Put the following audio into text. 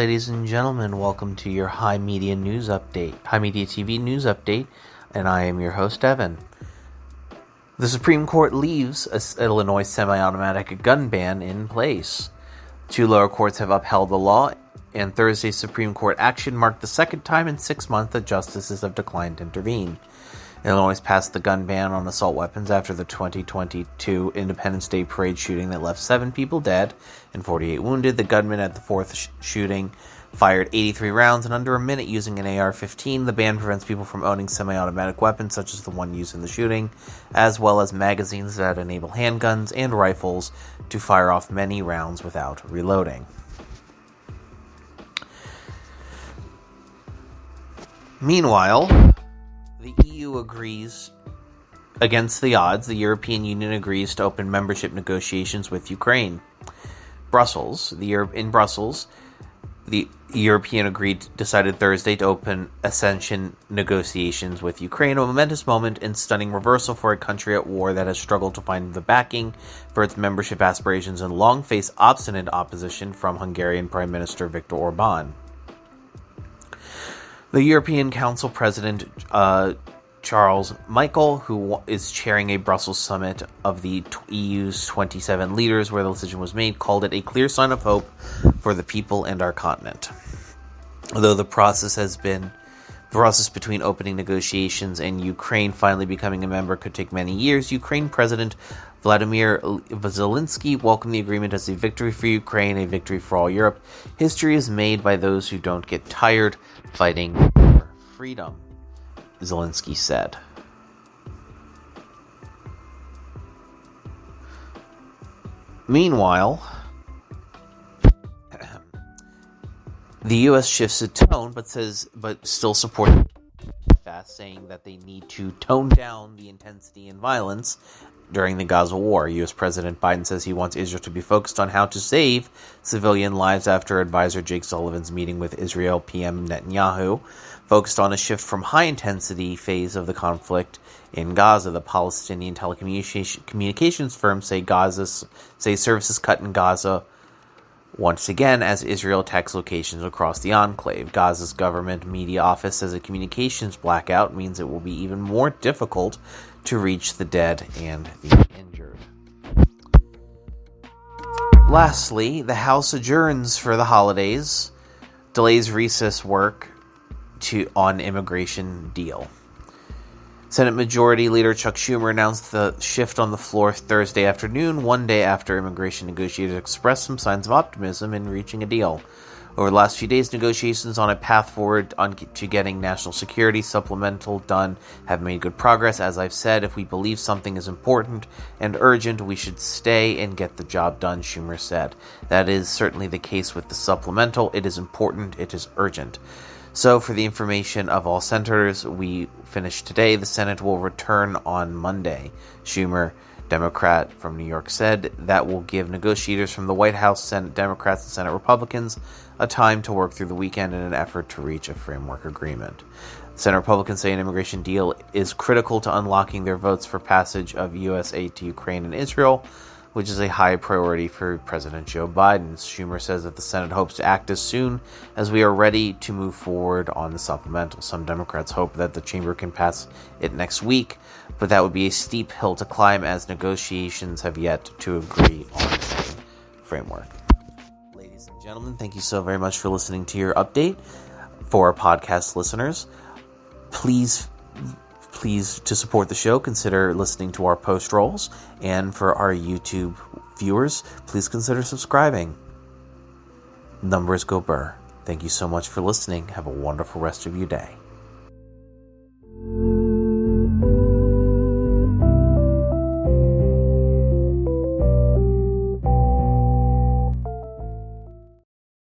ladies and gentlemen. Welcome to your HIMedia news update, HIMediaTV news update, and I am your host, Evan. The Supreme Court leaves an Illinois semi-automatic gun ban in place. Two lower courts have upheld the law, and Thursday's Supreme Court action marked the second time in 6 months that justices have declined to intervene. Illinois passed the gun ban on assault weapons after the 2022 Independence Day parade shooting that left 7 people dead and 48 wounded. The gunman at the fourth shooting fired 83 rounds in under a minute using an AR-15. The ban prevents people from owning semi-automatic weapons such as the one used in the shooting, as well as magazines that enable handguns and rifles to fire off many rounds without reloading. Meanwhile, the EU agrees against the odds. The European Union agrees to open membership negotiations with Ukraine. In Brussels, the European decided Thursday to open accession negotiations with Ukraine, a momentous moment and stunning reversal for a country at war that has struggled to find the backing for its membership aspirations and long faced obstinate opposition from Hungarian Prime Minister Viktor Orbán. The European Council President Charles Michel, who is chairing a Brussels summit of the EU's 27 leaders where the decision was made, called it a clear sign of hope for the people and our continent. Although the process between opening negotiations and Ukraine finally becoming a member could take many years, Ukraine President Vladimir Zelensky welcomed the agreement as a victory for Ukraine, a victory for all Europe. History is made by those who don't get tired fighting for freedom, Zelensky said. Meanwhile, the U.S. shifts its tone, but still supports fast, saying that they need to tone down the intensity and violence during the Gaza war. U.S. President Biden says he wants Israel to be focused on how to save civilian lives after advisor Jake Sullivan's meeting with Israel PM Netanyahu focused on a shift from high-intensity phase of the conflict in Gaza. The Palestinian telecommunications firms say services cut in Gaza once again as Israel attacks locations across the enclave. Gaza's government media office says a communications blackout means it will be even more difficult to reach the dead and the injured. Lastly, the House adjourns for the holidays, delays recess work on immigration deal. Senate Majority Leader Chuck Schumer announced the shift on the floor Thursday afternoon, one day after immigration negotiators expressed some signs of optimism in reaching a deal. Over the last few days, negotiations on a path forward to getting national security supplemental done have made good progress. As I've said, if we believe something is important and urgent, we should stay and get the job done, Schumer said. That is certainly the case with the supplemental. It is important. It is urgent. So, for the information of all senators, we finished today. The Senate will return on Monday. Schumer, Democrat from New York, said that will give negotiators from the White House, Senate Democrats, and Senate Republicans a time to work through the weekend in an effort to reach a framework agreement. Senate Republicans say an immigration deal is critical to unlocking their votes for passage of U.S. aid to Ukraine and Israel, which is a high priority for President Joe Biden. Schumer says that the Senate hopes to act as soon as we are ready to move forward on the supplemental. Some Democrats hope that the chamber can pass it next week, but that would be a steep hill to climb as negotiations have yet to agree on the same framework. Ladies and gentlemen, thank you so very much for listening to your update. For our podcast listeners, please, to support the show, consider listening to our post rolls. And for our YouTube viewers, please consider subscribing. Numbers go burr. Thank you so much for listening. Have a wonderful rest of your day.